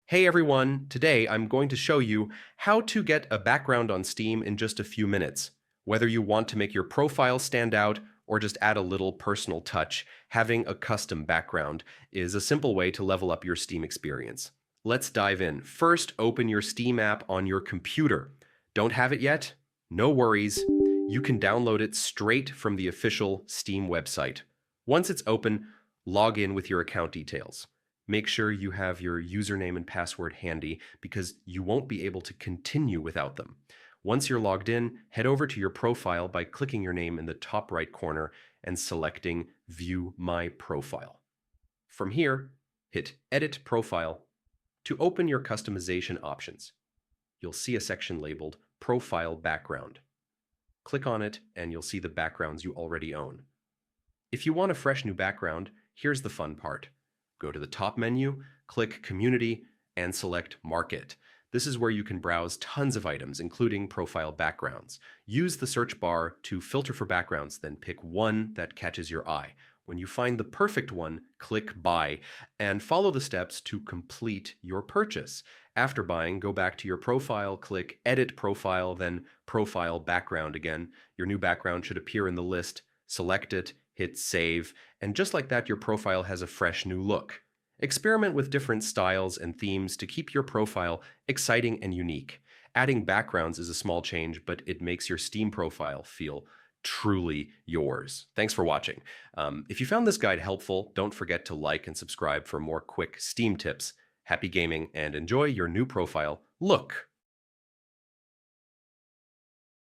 Hey everyone, today I'm going to show you how to get a background on Steam in just a few minutes. Whether you want to make your profile stand out or just add a little personal touch, having a custom background is a simple way to level up your Steam experience. Let's dive in. First, open your Steam app on your computer. Don't have it yet? No worries. You can download it straight from the official Steam website. Once it's open, log in with your account details. Make sure you have your username and password handy because you won't be able to continue without them. Once you're logged in, head over to your profile by clicking your name in the top right corner and selecting View My Profile. From here, hit Edit Profile to open your customization options. You'll see a section labeled Profile Background. Click on it and you'll see the backgrounds you already own. If you want a fresh new background, here's the fun part. Go to the top menu, click Community, and select Market. This is where you can browse tons of items, including profile backgrounds. Use the search bar to filter for backgrounds, then pick one that catches your eye. When you find the perfect one, click Buy, and follow the steps to complete your purchase. After buying, go back to your profile, click Edit Profile, then Profile Background again. Your new background should appear in the list. Select it, hit Save, and just like that, your profile has a fresh new look. Experiment with different styles and themes to keep your profile exciting and unique. Adding backgrounds is a small change, but it makes your Steam profile feel truly yours. Thanks for watching. If you found this guide helpful, don't forget to like and subscribe for more quick Steam tips. Happy gaming and enjoy your new profile look.